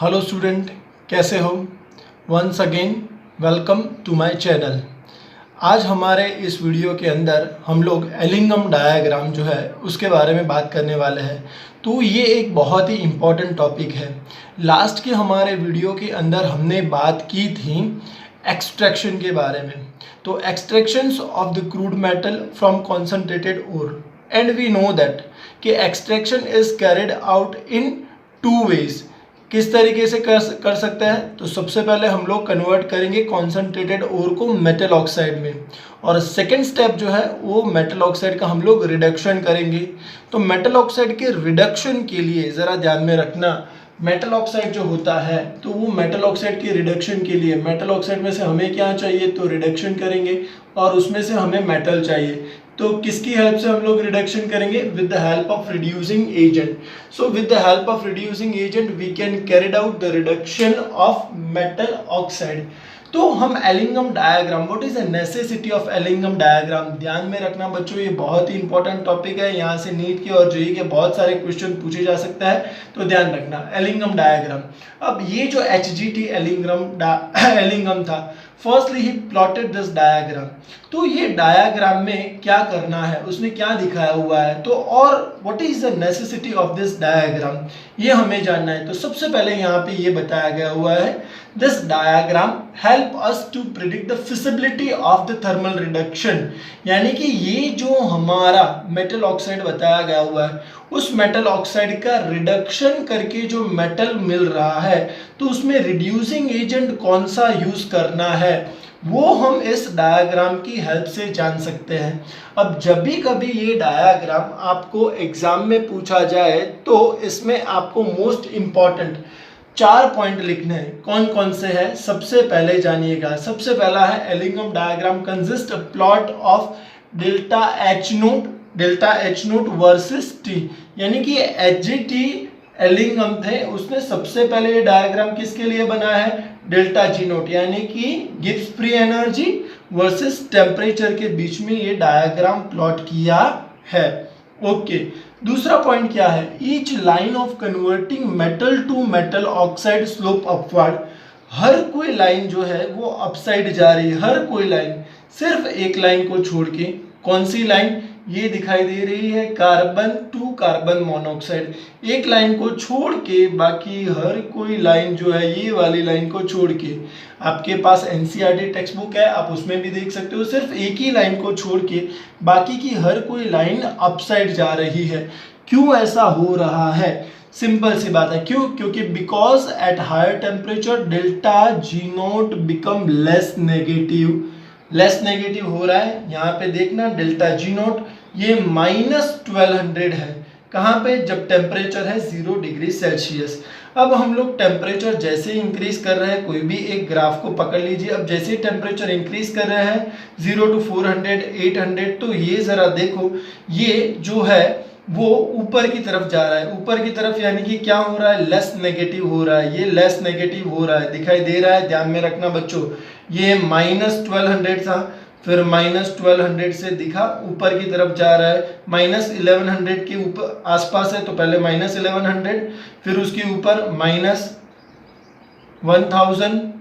Hello student, कैसे हो? Once again welcome to my channel. आज हमारे इस वीडियो के अंदर हम लोग एलिंगम डायग्राम जो है उसके बारे में बात करने वाले हैं। तो ये एक बहुत ही इम्पॉर्टेंट टॉपिक है। लास्ट के हमारे वीडियो के अंदर हमने बात की थी एक्सट्रैक्शन के बारे में। तो extractions of the crude metal from concentrated ore, and we know that कि extraction is carried out in two ways. किस तरीके से कर सकते हैं? तो सबसे पहले हम लोग कन्वर्ट करेंगे कॉन्सनट्रेटेड ओर को मेटल ऑक्साइड में, और सेकेंड स्टेप जो है वो मेटल ऑक्साइड का हम लोग रिडक्शन करेंगे। तो मेटल ऑक्साइड के रिडक्शन के लिए ज़रा ध्यान में रखना, मेटल ऑक्साइड जो होता है तो वो मेटल ऑक्साइड के रिडक्शन के लिए मेटल ऑक्साइड में से हमें क्या चाहिए, तो रिडक्शन करेंगे, और उसमें से हमें मेटल चाहिए। तो किसकी हेल्प से हम लोग रिडक्शन करेंगे? With the help of reducing agent. So with the help of reducing agent we can carried out the reduction of metal oxide. तो हम Ellingham diagram, what is the necessity of Ellingham diagram, ध्यान में रखना बच्चों, ये बहुत ही important topic है। यहाँ से नीट के और जेईई के बहुत सारे क्वेश्चन पूछे जा सकता है, तो ध्यान रखना एलिंगम डायग्राम। अब ये जो HGT एलिंगम था, firstly he plotted this diagram. तो ये डायग्राम में क्या करना है, उसने क्या दिखाया हुआ है, तो और what is the necessity of this diagram, ये हमें जानना है। तो सबसे पहले यहाँ पे ये बताया गया हुआ है, this diagram help us to predict the feasibility of the thermal reduction. यानी कि ये जो हमारा मेटल ऑक्साइड बताया गया हुआ है, उस मेटल ऑक्साइड का रिडक्शन करके जो मेटल मिल रहा है, तो उसमें रिड्यूसिंग एजेंट कौन सा यूज करना है, वो हम इस डायग्राम की हेल्प से जान सकते हैं। अब जब भी कभी ये डायग्राम आपको एग्जाम में पूछा जाए, तो इसमें आपको मोस्ट इंपॉर्टेंट 4 पॉइंट लिखने हैं। कौन कौन से हैं? सबसे पहले जानिएगा। सबसे पहला है Ellingham diagram consist a plot of delta H note versus T. यानी कि HGT एलिंगम थे, उसने सबसे पहले ये डायग्राम किसके लिए बना है? डेल्टा जी नोट, यानी कि Gibbs free energy versus temperature के बीच में ये डायग्राम प्लॉट किया है। ओके, दूसरा पॉइंट क्या है? Each line of converting metal to metal oxide slope upward. हर कोई लाइन जो है वो अपसाइड जा रही है, हर कोई लाइन, सिर्फ एक लाइन को छोड़ के। कौन सी लाइन? ये दिखाई दे रही है कार्बन टू कार्बन मोनोऑक्साइड। एक लाइन को छोड़ के बाकी हर कोई लाइन जो है, ये वाली लाइन को छोड़ के, आपके पास NCERT टेक्स्ट बुक है, आप उसमें भी देख सकते हो, सिर्फ एक ही लाइन को छोड़ के बाकी की हर कोई लाइन अपसाइड जा रही है। क्यों ऐसा हो रहा है? सिंपल सी बात है, क्यों? क्योंकि because at higher temperature delta G not become less negative हो रहा है। यहाँ पे देखना डेल्टा जी नोट ये -1200 है। कहाँ पे? जब टेम्परेचर है 0 डिग्री सेल्सियस। अब हम लोग टेम्परेचर जैसे ही इंक्रीज कर रहे हैं, कोई भी एक ग्राफ को पकड़ लीजिए, अब जैसे ही टेम्परेचर इंक्रीज कर रहे हैं 0 to 400 800, तो ये जरा देखो, ये जो है वो ऊपर की तरफ जा रहा है, ऊपर की तरफ, यानी कि क्या हो रहा है? लेस नेगेटिव हो रहा है, ये लेस नेगेटिव हो रहा है, दिखाई दे रहा है। ध्यान में रखना बच्चों, ये -1200 था, फिर -1200 से दिखा ऊपर की तरफ जा रहा है, -1100 के ऊपर आसपास है, तो पहले -1100, फिर उसके ऊपर -1000,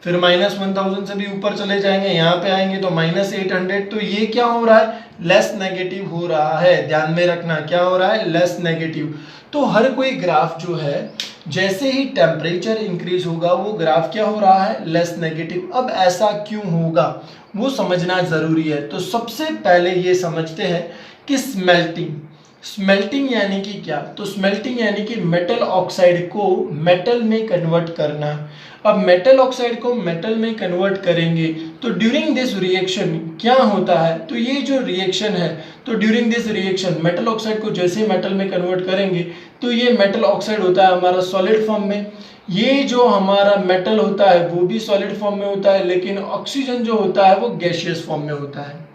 फिर -1000 से भी ऊपर चले जाएंगे, यहाँ पे आएंगे तो -800। तो ये क्या हो रहा है? लेस नेगेटिव हो रहा है। ध्यान में रखना, क्या हो रहा है? Less negative. तो हर कोई ग्राफ जो है, जैसे ही टेम्परेचर इंक्रीज होगा वो ग्राफ क्या हो रहा है? Less negative. अब ऐसा क्यों होगा वो समझना जरूरी है। तो सबसे पहले ये समझते हैं कि स्मेल्टिंग यानी कि क्या? तो स्मेल्टिंग यानी कि मेटल ऑक्साइड को मेटल में कन्वर्ट करना। अब मेटल ऑक्साइड को मेटल में कन्वर्ट करेंगे तो ड्यूरिंग दिस रिएक्शन क्या होता है? तो ये जो रिएक्शन है, तो during this reaction metal oxide को जैसे मेटल में कन्वर्ट करेंगे तो ये मेटल ऑक्साइड होता है हमारा सॉलिड फॉर्म में। ये जो हमारा मेटल होता है वो भी सॉलिड फॉर्म में होता है, लेकिन ऑक्सीजन जो होता है वो गैसियस फॉर्म में होता है।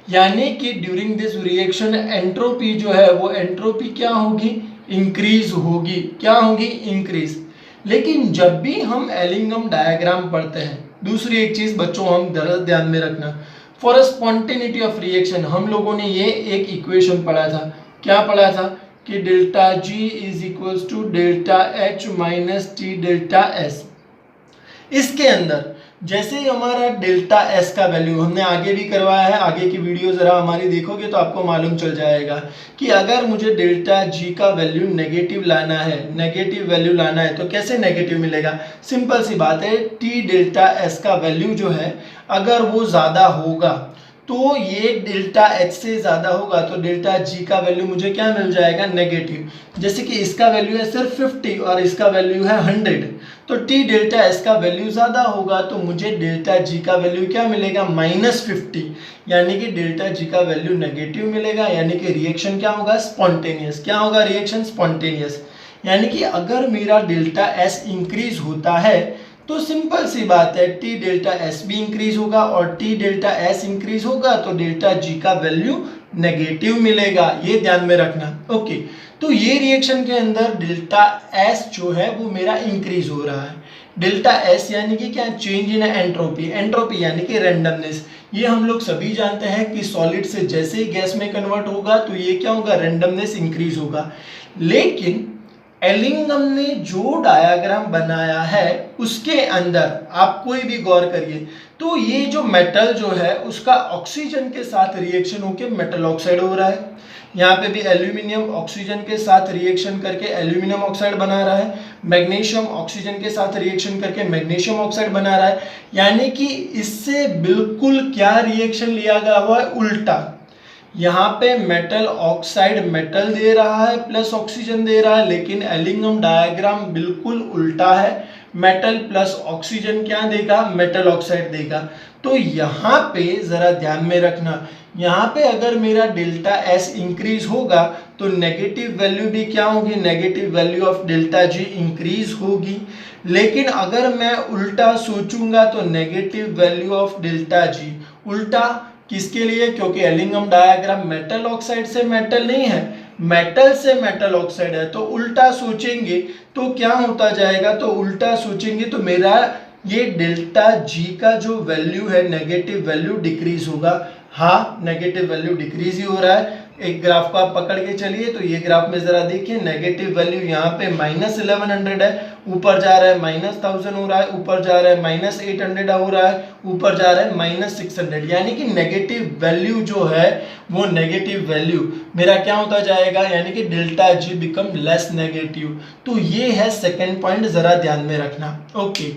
यानी कि ड्यूरिंग दिस रिएक्शन एंट्रोपी जो है वो एंट्रोपी क्या होगी? इंक्रीज होगी। क्या होगी? इंक्रीज। लेकिन जब भी हम एलिंगम डायग्राम पढ़ते हैं, दूसरी एक चीज बच्चों हम ध्यान में रखना, फॉर स्पॉन्टेनिटी ऑफ रिएक्शन हम लोगों ने ये एक इक्वेशन पढ़ा था। क्या पढ़ा था? कि delta G is equals to delta H minus T delta S. इसके अंदर जैसे ही हमारा डेल्टा एस का वैल्यू हमने आगे भी करवाया है, आगे की वीडियो जरा हमारी देखोगे तो आपको मालूम चल जाएगा कि अगर मुझे डेल्टा जी का वैल्यू नेगेटिव लाना है, नेगेटिव वैल्यू लाना है तो कैसे नेगेटिव मिलेगा। सिंपल सी बात है, टी डेल्टा एस का वैल्यू जो है अगर वो ज़्यादा होगा तो ये डेल्टा एच से ज़्यादा होगा तो डेल्टा जी का वैल्यू मुझे क्या मिल जाएगा, नेगेटिव। जैसे कि इसका वैल्यू है सिर्फ 50 और इसका वैल्यू है 100, तो टी डेल्टा एस का वैल्यू ज़्यादा होगा तो मुझे डेल्टा जी का वैल्यू क्या मिलेगा, -50, यानी कि डेल्टा जी का वैल्यू नेगेटिव मिलेगा, यानी कि रिएक्शन क्या होगा, स्पॉन्टेनियस। क्या होगा रिएक्शन, स्पॉन्टेनियस। यानी कि अगर मेरा डेल्टा एस इंक्रीज होता है तो सिंपल सी बात है टी डेल्टा एस भी इंक्रीज होगा और टी डेल्टा एस इंक्रीज होगा तो डेल्टा जी का वैल्यू नेगेटिव मिलेगा, ये ध्यान में रखना। ओके, तो ये रिएक्शन के अंदर डेल्टा एस जो है वो मेरा इंक्रीज हो रहा है। डेल्टा एस यानी कि क्या, चेंज इन एंट्रोपी। एंट्रोपी यानी कि रैंडमनेस। ये हम लोग सभी जानते हैं कि सॉलिड से जैसे ही गैस में कन्वर्ट होगा तो ये क्या होगा, रैंडमनेस इंक्रीज होगा। लेकिन एलिंगम ने जो डायग्राम बनाया है उसके अंदर आप कोई भी गौर करिए तो ये जो मेटल जो है उसका ऑक्सीजन के साथ रिएक्शन होकर मेटल ऑक्साइड हो रहा है। यहाँ पे भी एल्यूमिनियम ऑक्सीजन के साथ रिएक्शन करके एल्यूमिनियम ऑक्साइड बना रहा है, मैग्नीशियम ऑक्सीजन के साथ रिएक्शन करके मैग्नीशियम ऑक्साइड बना रहा है। यानी कि इससे बिल्कुल क्या रिएक्शन लिया गया हुआ है, उल्टा। यहाँ पे मेटल ऑक्साइड मेटल दे रहा है प्लस ऑक्सीजन दे रहा है, लेकिन एलिंगम डायग्राम बिल्कुल उल्टा है। मेटल प्लस ऑक्सीजन क्या देगा, मेटल ऑक्साइड देगा। तो यहाँ पे जरा ध्यान में रखना, यहाँ पे अगर मेरा डेल्टा एस इंक्रीज होगा तो नेगेटिव वैल्यू भी क्या होगी, negative value of delta G increase होगी। लेकिन अगर मैं उल्टा सोचूंगा तो negative value of delta G, उल्टा किसके लिए, क्योंकि एलिंगम डायग्राम मेटल ऑक्साइड से मेटल नहीं है, मेटल से मेटल ऑक्साइड है। तो उल्टा सोचेंगे तो क्या होता जाएगा, तो उल्टा सोचेंगे तो मेरा ये डेल्टा जी का जो वैल्यू है नेगेटिव वैल्यू डिक्रीज होगा। हाँ, नेगेटिव वैल्यू डिक्रीज ही हो रहा है। एक ग्राफ को आप पकड़ के चलिए तो ये ग्राफ में जरा देखिए, नेगेटिव वैल्यू यहाँ पे -1100 है, ऊपर जा रहा है -1000 हो रहा है, ऊपर जा रहा है -800 हो रहा है, ऊपर जा रहा है -600। यानी कि नेगेटिव वैल्यू जो है वो नेगेटिव वैल्यू मेरा क्या होता जाएगा, यानी कि डेल्टा जी बिकम लेस नेगेटिव। तो ये है सेकेंड पॉइंट, जरा ध्यान में रखना। ओके,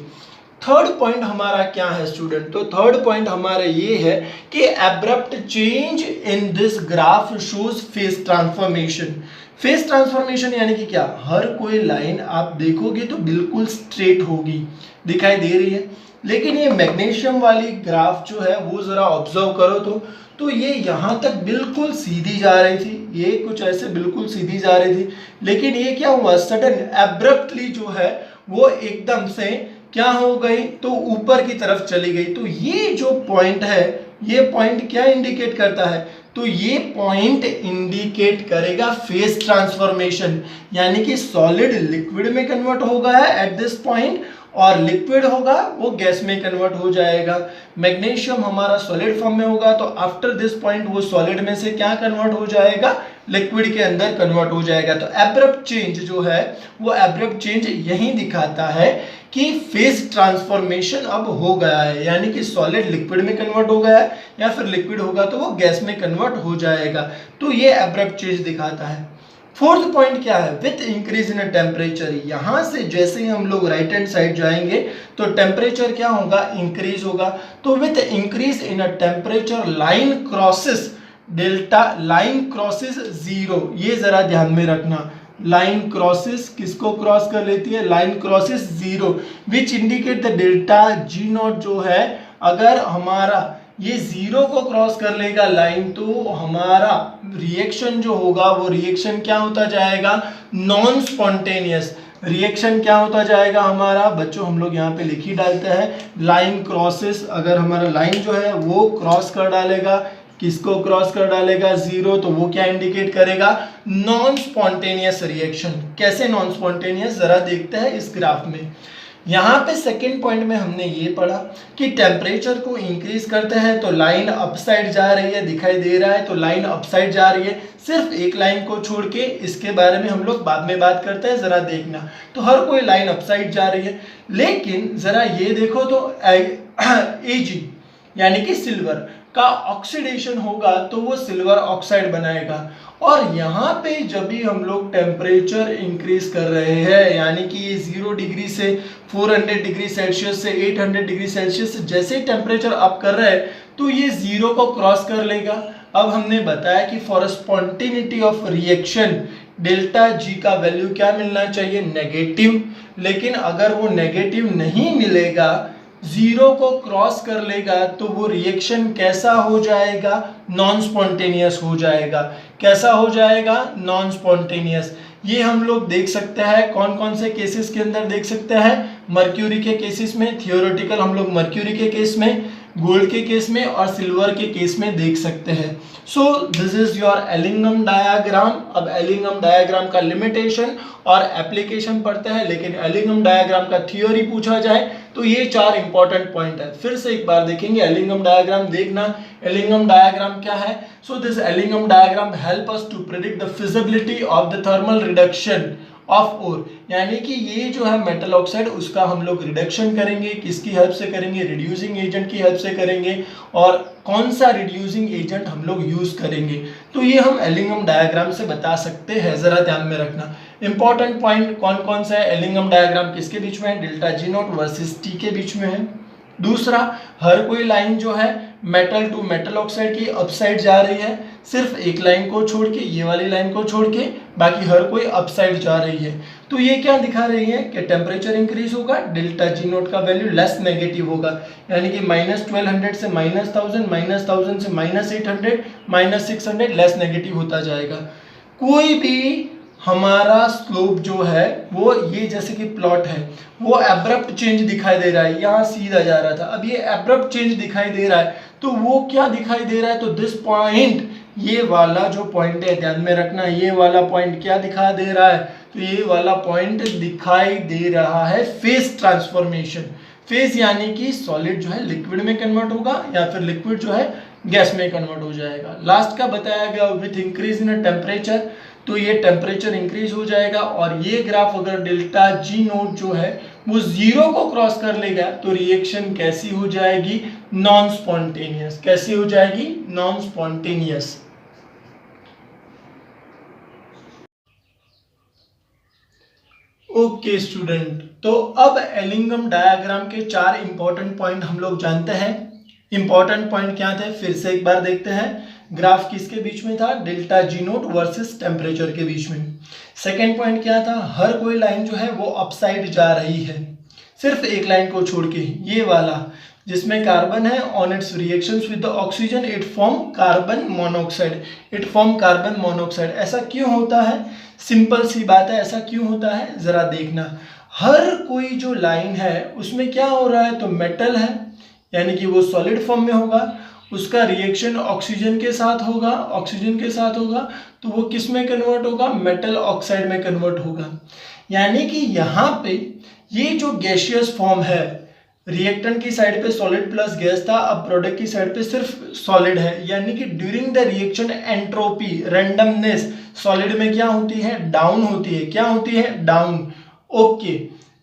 थर्ड पॉइंट हमारा क्या है स्टूडेंट, तो थर्ड पॉइंट हमारा ये है कि abrupt change in this graph shows phase transformation. Phase transformation यानी कि क्या, हर कोई लाइन आप देखोगे तो बिल्कुल स्ट्रेट होगी, दिखाई दे रही है। लेकिन ये मैग्नीशियम वाली ग्राफ जो है वो जरा ऑब्जर्व करो तो ये यहाँ तक बिल्कुल सीधी जा रही थी, ये कुछ ऐसे बिल्कुल सीधी जा रही थी। लेकिन ये क्या हुआ, सडन एब्रप्टली जो है वो एकदम से क्या हो गई, तो ऊपर की तरफ चली गई। तो ये जो पॉइंट है, ये पॉइंट क्या इंडिकेट करता है, तो ये पॉइंट इंडिकेट करेगा फेज ट्रांसफॉर्मेशन, यानी कि सॉलिड लिक्विड में कन्वर्ट हो गया है एट दिस पॉइंट और लिक्विड होगा वो गैस में कन्वर्ट हो जाएगा। मैग्नीशियम हमारा सॉलिड फॉर्म में होगा तो आफ्टर दिस पॉइंट वो सॉलिड में से क्या कन्वर्ट हो जाएगा, लिक्विड के अंदर कन्वर्ट हो जाएगा। तो एब्रप्ट चेंज जो है वो एब्रप्ट चेंज यही दिखाता है कि फेज ट्रांसफॉर्मेशन अब हो गया है, यानी कि सॉलिड लिक्विड में कन्वर्ट हो गया है या फिर लिक्विड होगा तो वो गैस में कन्वर्ट हो जाएगा। तो ये एब्रप्ट चेंज दिखाता है। फोर्थ पॉइंट क्या है, विथ इंक्रीज इन टेम्परेचर। यहां से जैसे ही हम लोग राइट हैंड साइड जाएंगे तो टेम्परेचर क्या होगा, इंक्रीज होगा। तो with increase in temperature line crosses delta, line crosses zero, ये जरा ध्यान में रखना। लाइन क्रॉसेस किसको क्रॉस कर लेती है, line crosses zero, which indicate the delta G not जो है, अगर हमारा ये जीरो को क्रॉस कर लेगा लाइन तो हमारा रिएक्शन जो होगा वो रिएक्शन क्या होता जाएगा, नॉन स्पॉन्टेनियस। रिएक्शन क्या होता जाएगा हमारा, बच्चों हम लोग यहाँ पे लिख ही डालते हैं, लाइन क्रॉसेस। अगर हमारा लाइन जो है वो क्रॉस कर डालेगा, किसको क्रॉस कर डालेगा, जीरो, तो वो क्या इंडिकेट करेगा, नॉन स्पॉन्टेनियस रिएक्शन। कैसे नॉन स्पॉन्टेनियस, जरा देखते हैं इस ग्राफ में। यहाँ पे सेकेंड पॉइंट में हमने ये पढ़ा कि टेम्परेचर को इंक्रीज करते हैं तो लाइन अपसाइड जा रही है, दिखाई दे रहा है, तो लाइन अपसाइड जा रही है। सिर्फ एक लाइन को छोड़ के, इसके बारे में हम लोग बाद में बात करते हैं, जरा देखना। तो हर कोई लाइन अपसाइड जा रही है, लेकिन जरा ये देखो तो Ag यानी कि सिल्वर का ऑक्सीडेशन होगा तो वो सिल्वर ऑक्साइड बनाएगा। और यहाँ पे जब भी हम लोग टेम्परेचर इंक्रीज कर रहे हैं, यानी कि ये 0 डिग्री से 400 डिग्री सेल्सियस से 800 डिग्री सेल्सियस से जैसे ही टेम्परेचर अप कर रहे हैं तो ये 0 को क्रॉस कर लेगा। अब हमने बताया कि for spontaneity of reaction delta G का वैल्यू क्या मिलना चाहिए, नेगेटिव। लेकिन अगर वो नेगेटिव नहीं मिलेगा, 0 को क्रॉस कर लेगा, तो वो रिएक्शन कैसा हो जाएगा, नॉन स्पॉन्टेनियस हो जाएगा। कैसा हो जाएगा, नॉन स्पॉन्टेनियस। ये हम लोग देख सकते हैं कौन कौन से केसेस के अंदर देख सकते हैं, मर्क्यूरी के केसेस में, थियोरेटिकल हम लोग मर्क्यूरी के केस में, गोल्ड के केस में और सिल्वर के केस में देख सकते हैं। So this is your Ellingham diagram. अब एलिंगम डायग्राम का लिमिटेशन और एप्लीकेशन पढ़ते हैं, लेकिन एलिंगम डायग्राम का थ्योरी पूछा जाए तो ये 4 इंपॉर्टेंट पॉइंट है। फिर से एक बार देखेंगे एलिंगम डायग्राम, देखना एलिंगम डायग्राम क्या है। So this Ellingham diagram help us to predict the feasibility of the thermal reduction of ore, यानी कि ये जो है मेटल ऑक्साइड, उसका हम लोग रिडक्शन करेंगे। किसकी हेल्प से करेंगे, रिड्यूसिंग एजेंट की हेल्प से करेंगे। और कौन सा रिड्यूसिंग एजेंट हम लोग यूज करेंगे, तो ये हम एलिंगम डायग्राम से बता सकते हैं, जरा ध्यान में रखना। इंपॉर्टेंट पॉइंट कौन कौन सा है, एलिंगम डायग्राम किसके बीच में है, delta G not versus T के बीच में है। दूसरा, हर कोई लाइन जो है मेटल टू मेटल ऑक्साइड की अपसाइड जा रही है, सिर्फ एक लाइन को छोड़ के, ये वाली लाइन को छोड़ के, बाकी हर कोई अपसाइड जा रही है। तो ये क्या दिखा रही है कि टेम्परेचर इंक्रीज होगा, डेल्टा जी नोट का वैल्यू लेस नेगेटिव होगा, यानी कि -1200 से -1000, -1000 से -800, -600 लेस नेगेटिव होता जाएगा। कोई भी हमारा स्लोप जो है वो ये जैसे कि प्लॉट है, वो एब्रप्ट चेंज दिखाई दे रहा है, यहाँ सीधा जा रहा था, अब ये एब्रप्ट चेंज दिखाई दे रहा है, तो वो क्या दिखाई दे रहा है, तो दिस पॉइंट, ये वाला जो पॉइंट है, ध्यान में रखना, ये वाला पॉइंट क्या दिखा दे रहा है, तो ये वाला पॉइंट दिखाई दे रहा है फेज ट्रांसफॉर्मेशन। फेज यानी कि सॉलिड जो है लिक्विड में कन्वर्ट होगा या फिर लिक्विड जो है गैस में कन्वर्ट हो जाएगा। लास्ट का बताया गया विथ इंक्रीज इन टेम्परेचर, तो ये टेम्परेचर इंक्रीज हो जाएगा और ये ग्राफ अगर डेल्टा जी नोट जो है वो 0 को क्रॉस कर लेगा तो रिएक्शन कैसी हो जाएगी, नॉन स्पॉन्टेनियस। कैसी हो जाएगी, नॉन स्पॉन्टेनियस। ओके स्टूडेंट, तो अब एलिंगम डायग्राम के 4 इंपॉर्टेंट पॉइंट हम लोग जानते हैं। इंपॉर्टेंट पॉइंट क्या थे, फिर से एक बार देखते हैं। ग्राफ किसके बीच में था, delta G note versus temperature के बीच में। सेकेंड पॉइंट क्या था, हर कोई लाइन जो है वो अपसाइड जा रही है, सिर्फ एक लाइन को छोड़ के, ये वाला जिसमें कार्बन है, on its reactions with the oxygen it form carbon monoxide, it form carbon monoxide. ऐसा क्यों होता है, सिंपल सी बात है, ऐसा क्यों होता है, जरा देखना। हर कोई जो लाइन है उसमें क्या हो रहा है, तो मेटल है, यानी कि वो सॉलिड फॉर्म में होगा, उसका रिएक्शन ऑक्सीजन के साथ होगा, ऑक्सीजन के साथ होगा, तो वो किस में कन्वर्ट होगा, मेटल ऑक्साइड में कन्वर्ट होगा। यानी कि यहाँ पे ये जो गैसियस फॉर्म है, रिएक्टेंट की साइड पे सॉलिड प्लस गैस था, अब प्रोडक्ट की साइड पे सिर्फ सॉलिड है, यानी कि during the reaction entropy, randomness solid में क्या होती है, डाउन होती है। क्या होती है, डाउन। ओके,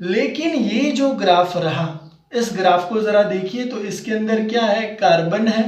लेकिन ये जो ग्राफ रहा, इस ग्राफ को जरा देखिए, तो इसके अंदर क्या है, कार्बन है,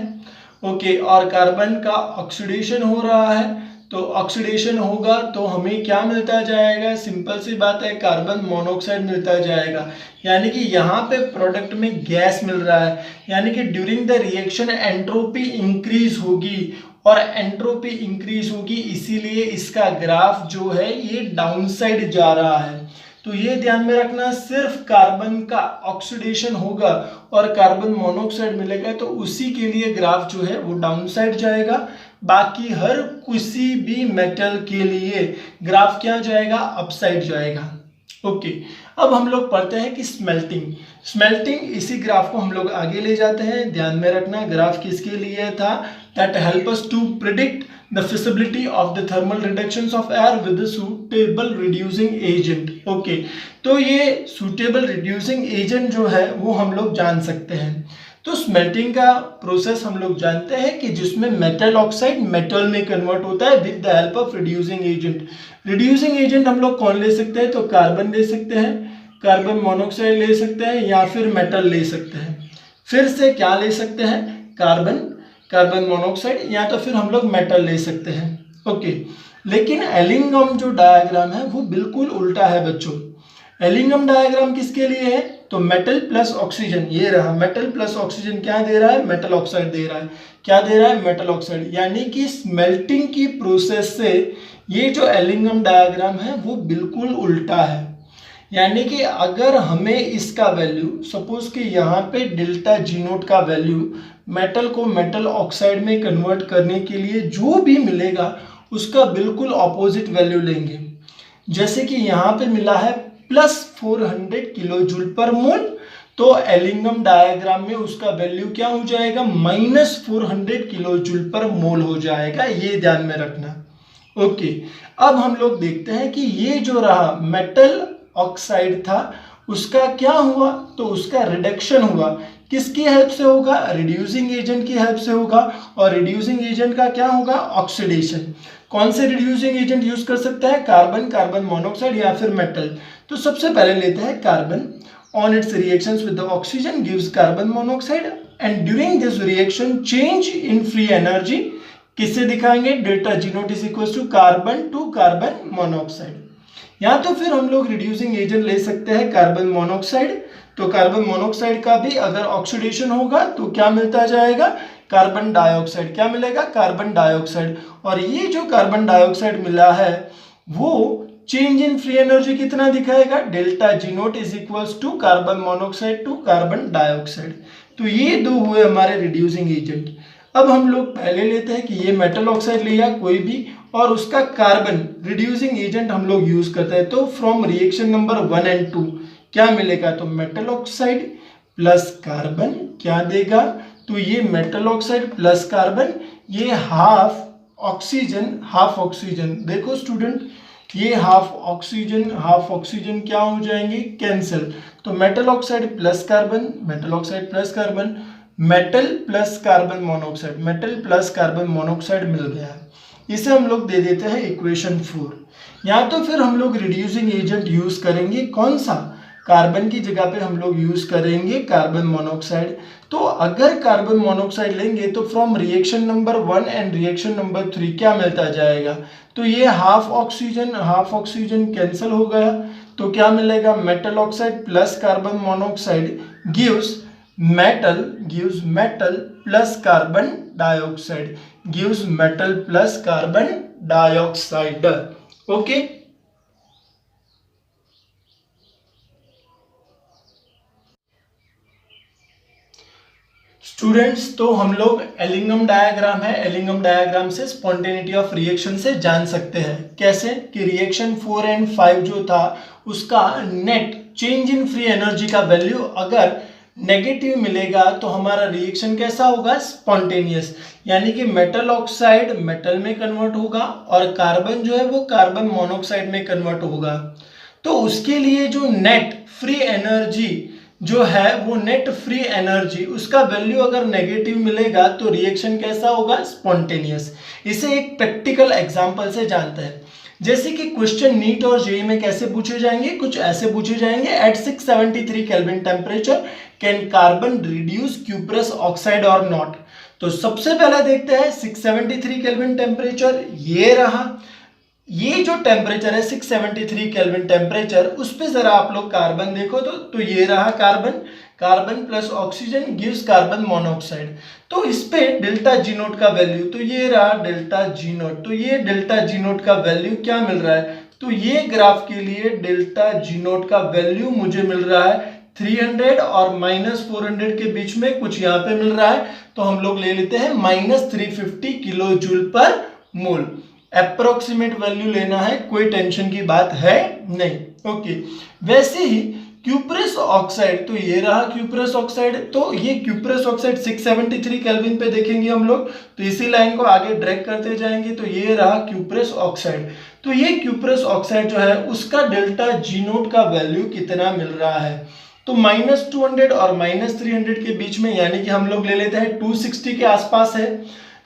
ओके, और कार्बन का ऑक्सीडेशन हो रहा है, तो ऑक्सीडेशन होगा तो हमें क्या मिलता जाएगा, सिंपल सी बात है, कार्बन मोनोऑक्साइड मिलता जाएगा। यानी कि यहाँ पे प्रोडक्ट में गैस मिल रहा है, यानी कि during the reaction entropy increase होगी, और एंट्रोपी इंक्रीज होगी, इसीलिए इसका ग्राफ जो है ये डाउन साइड जा रहा है। तो ये ध्यान में रखना, सिर्फ कार्बन का ऑक्सीडेशन होगा और कार्बन मोनोऑक्साइड मिलेगा, तो उसी के लिए ग्राफ जो है वो डाउन साइड जाएगा। बाकी हर किसी भी मेटल के लिए ग्राफ क्या जाएगा, अपसाइड जाएगा। ओके, अब हम लोग पढ़ते हैं कि स्मेल्टिंग इसी ग्राफ को हम लोग आगे ले जाते हैं। ध्यान में रखना ग्राफ किसके लिए था, that help us to predict the feasibility of the thermal reductions of air with suitable reducing agent. Okay, तो ये सुटेबल रिड्यूसिंग एजेंट जो है वो हम लोग जान सकते हैं। तो स्मेल्टिंग का प्रोसेस हम लोग जानते हैं कि जिसमें मेटल ऑक्साइड मेटल में कन्वर्ट होता है with the help of reducing agent. Reducing agent हम लोग कौन ले सकते हैं, तो कार्बन ले सकते हैं, कार्बन मोनोऑक्साइड ले सकते हैं या फिर मेटल ले सकते हैं। फिर से क्या ले सकते हैं, कार्बन मोनोऑक्साइड या तो फिर हम लोग मेटल ले सकते हैं। ओके, लेकिन एलिंगम जो डायग्राम है वो बिल्कुल उल्टा है बच्चों। एलिंगम डायग्राम किसके लिए है, तो मेटल प्लस ऑक्सीजन, ये रहा मेटल प्लस ऑक्सीजन क्या दे रहा है, मेटल ऑक्साइड दे रहा है। क्या दे रहा है, मेटल ऑक्साइड। यानी कि स्मेल्टिंग की प्रोसेस से ये जो एलिंगम डायग्राम है वो बिल्कुल उल्टा है। यानी कि अगर हमें इसका वैल्यू सपोज कि यहाँ पे डेल्टा जी नोट का वैल्यू मेटल को मेटल ऑक्साइड में कन्वर्ट करने के लिए जो भी मिलेगा उसका बिल्कुल ऑपोजिट वैल्यू लेंगे। जैसे कि यहाँ पे मिला है प्लस 400 किलो जूल पर मोल, तो एलिंगम डायग्राम में उसका वैल्यू क्या हो जाएगा, माइनस 400 किलो जूल पर मोल हो जाएगा। ये ध्यान में रखना। ओके, अब हम लोग देखते हैं कि ये जो रहा मेटल ऑक्साइड था उसका क्या हुआ, तो उसका रिडक्शन हुआ। किसकी हेल्प से होगा, रिड्यूसिंग एजेंट की हेल्प से होगा। और रिड्यूसिंग एजेंट का क्या होगा, ऑक्सीडेशन। कौन से रिड्यूसिंग एजेंट यूज कर सकता है, कार्बन मोनोऑक्साइड या फिर मेटल। तो सबसे पहले लेते हैं carbon. On its reactions with the oxygen gives carbon monoxide and during this reaction change in free energy किससे दिखाएंगे, delta G naught is equal to carbon monoxide. या तो फिर हम लोग रिड्यूसिंग एजेंट ले सकते हैं कार्बन मोनोऑक्साइड। तो कार्बन मोनोऑक्साइड का भी अगर ऑक्सीडेशन होगा तो क्या मिलता जाएगा, कार्बन डाइऑक्साइड। क्या मिलेगा, कार्बन डाइऑक्साइड। और ये जो कार्बन डाइऑक्साइड मिला है वो चेंज इन फ्री एनर्जी कितना दिखाएगा, delta G naught is equals to carbon monoxide to carbon dioxide. तो ये दो हुए हमारे रिड्यूसिंग एजेंट। अब हम लोग पहले लेते हैं कि ये मेटल ऑक्साइड लिया कोई भी और उसका कार्बन रिड्यूसिंग एजेंट हम लोग यूज करते हैं। तो फ्रॉम रिएक्शन नंबर 1 और 2 क्या मिलेगा, तो मेटल ऑक्साइड प्लस कार्बन क्या देगा, तो ये मेटल ऑक्साइड प्लस कार्बन, ये हाफ ऑक्सीजन। देखो स्टूडेंट, ये हाफ ऑक्सीजन क्या हो जाएंगे, कैंसिल। तो metal oxide plus carbon, metal plus carbon monoxide मिल गया। इसे हम लोग दे देते हैं इक्वेशन 4। या तो फिर हम लोग रिड्यूसिंग एजेंट यूज करेंगे, कौन सा, कार्बन की जगह पे हम लोग यूज करेंगे कार्बन मोनोऑक्साइड। तो अगर कार्बन मोनोऑक्साइड लेंगे तो from reaction number 1 and reaction number 3 क्या मिलता जाएगा, तो ये हाफ ऑक्सीजन कैंसिल हो गया। तो क्या मिलेगा, metal oxide plus carbon monoxide gives metal plus carbon dioxide. Okay, students, तो हम लोग एलिंगम डायग्राम से स्पॉन्टेनिटी ऑफ रिएक्शन से जान सकते हैं। कैसे कि रिएक्शन 4 और 5 जो था उसका net change in free energy का वैल्यू अगर नेगेटिव मिलेगा तो हमारा रिएक्शन कैसा होगा, स्पॉन्टेनियस। यानी कि मेटल ऑक्साइड मेटल में कन्वर्ट होगा और कार्बन जो है वो कार्बन मोनोऑक्साइड में कन्वर्ट होगा। तो उसके लिए जो नेट फ्री एनर्जी जो है वो नेट फ्री एनर्जी उसका वैल्यू अगर नेगेटिव मिलेगा तो रिएक्शन कैसा होगा, स्पॉन्टेनियस। इसे एक प्रैक्टिकल एग्जांपल से जानते हैं। जैसे कि क्वेश्चन नीट और जेईई में कैसे पूछे जाएंगे, कुछ ऐसे पूछे जाएंगे, at 673 kelvin temperature can carbon reduce cuprous oxide और नॉट। तो सबसे पहले देखते हैं 673 केल्विन टेम्परेचर, ये रहा। ये जो टेम्परेचर है 673 केल्विन टेम्परेचर, उस पे जरा आप लोग कार्बन देखो तो ये रहा carbon plus oxygen gives carbon monoxide. तो इस पे डेल्टा जी नोट का वैल्यू, तो ये रहा डेल्टा जी नोट। तो ये डेल्टा जी नोट का वैल्यू क्या मिल रहा है, तो ये ग्राफ के लिए डेल्टा जी नोट का वैल्यू मुझे मिल रहा है 300 और -400 के बीच में कुछ यहाँ पे मिल रहा है। तो हम लोग ले लेते हैं -350 किलो जूल पर मोल। अप्रोक्सीमेट वैल्यू लेना है, कोई टेंशन की बात है नहीं। ओके, वैसे ही क्यूप्रस ऑक्साइड, तो ये रहा क्यूप्रस ऑक्साइड, तो ये क्यूप्रस ऑक्साइड 673 केल्विन पे देखेंगे हम लोग, तो इसी लाइन को आगे ड्रैग करते जाएंगे, तो ये रहा क्यूप्रस ऑक्साइड। तो ये क्यूप्रस ऑक्साइड जो है उसका डेल्टा जी नोट का वैल्यू कितना मिल रहा है, तो -200 और -300 के बीच में, यानी कि हम लोग ले लेते हैं 260 के आसपास है,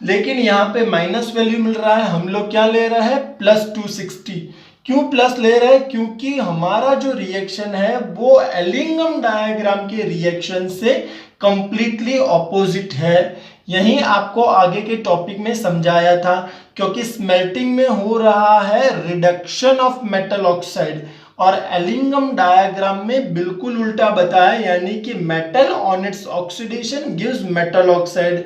लेकिन यहाँ पे माइनस वैल्यू मिल रहा है, हम लोग क्या ले रहे हैं +260। क्यों प्लस ले रहे हैं, क्योंकि हमारा जो रिएक्शन है वो एलिंगम डायग्राम के रिएक्शन से कंप्लीटली ऑपोजिट है। यही आपको आगे के टॉपिक में समझाया था, क्योंकि स्मेल्टिंग में हो रहा है रिडक्शन ऑफ मेटल ऑक्साइड और एलिंगम डायग्राम में बिल्कुल उल्टा बताया, यानी कि metal on its oxidation gives metal oxide.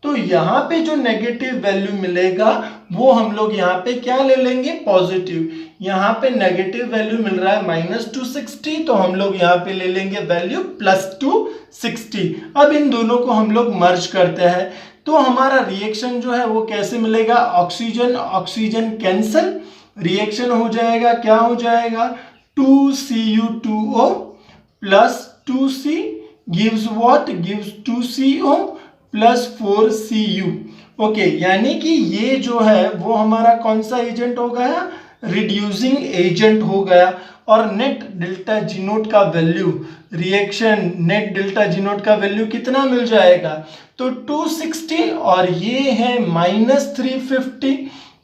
तो यहाँ पे जो नेगेटिव वैल्यू मिलेगा वो हम लोग यहाँ पे क्या ले लेंगे, पॉजिटिव। यहाँ पे नेगेटिव वैल्यू मिल रहा है -260, तो हम लोग यहाँ पे ले लेंगे वैल्यू +260। अब इन दोनों को हम लोग मर्ज करते हैं, तो हमारा रिएक्शन जो है वो कैसे मिलेगा, ऑक्सीजन ऑक्सीजन कैंसल, रिएक्शन हो जाएगा, क्या हो जाएगा, 2Cu2O + 2C gives what, gives 2CO + 4Cu। Okay, यानी कि ये जो है वो हमारा कौन सा एजेंट हो गया, रिड्यूसिंग एजेंट हो गया। और नेट डेल्टा जी नोट का value, reaction net delta G note का वैल्यू कितना मिल जाएगा, तो 260 और ये है -350,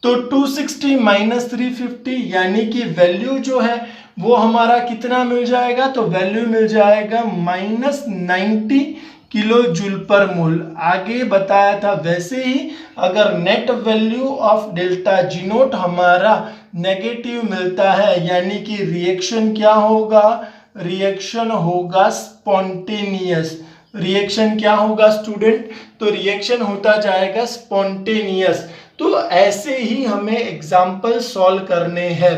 तो 260 -350 यानी कि वैल्यू जो है वो हमारा कितना मिल जाएगा, तो वैल्यू मिल जाएगा -90 किलो जूल पर मोल। आगे बताया था वैसे ही अगर net value of delta G note हमारा नेगेटिव मिलता है, यानी कि रिएक्शन क्या होगा, रिएक्शन होगा स्पॉन्टेनियस। रिएक्शन क्या होगा स्टूडेंट, तो रिएक्शन होता जाएगा स्पॉन्टेनियस। तो ऐसे ही हमें एग्जाम्पल सॉल्व करने हैं।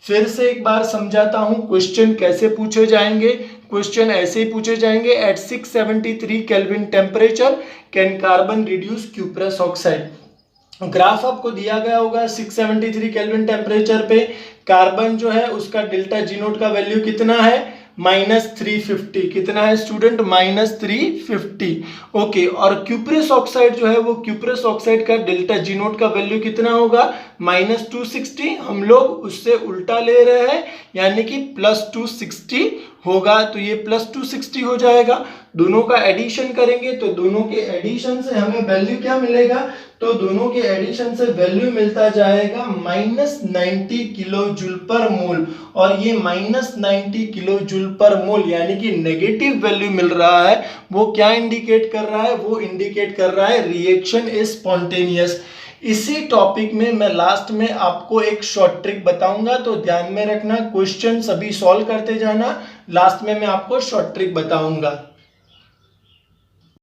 फिर से एक बार समझाता हूं क्वेश्चन कैसे पूछे जाएंगे। क्वेश्चन ऐसे ही पूछे जाएंगे, at 673 kelvin temperature can carbon reduce cuprous oxide. Graph आपको दिया गया होगा, 673 केल्विन टेम्परेचर पे कार्बन जो है उसका डेल्टा जी नोट का वैल्यू कितना है, -350। कितना है स्टूडेंट, -350। ओके, और क्यूप्रस ऑक्साइड जो है वो क्यूप्रस ऑक्साइड का डेल्टा जी नोट का वैल्यू कितना होगा, -260। हम लोग उससे उल्टा ले रहे हैं, यानी कि +260 होगा, तो ये +260 हो जाएगा। दोनों का एडिशन करेंगे तो दोनों के एडिशन से हमें वैल्यू क्या मिलेगा, तो दोनों के एडिशन से वैल्यू मिलता जाएगा -90 किलो जूल पर मोल, और ये -90 किलो जूल पर मोल यानी कि नेगेटिव वैल्यू मिल रहा है। वो क्या इंडिकेट कर रहा है, वो इंडिकेट कर रहा है रिएक्शन इज स्पॉन्टेनियस। इसी टॉपिक में मैं लास्ट में आपको एक शॉर्ट ट्रिक बताऊंगा, तो ध्यान में रखना, क्वेश्चन सभी सॉल्व करते जाना, लास्ट में मैं आपको शॉर्ट ट्रिक बताऊंगा।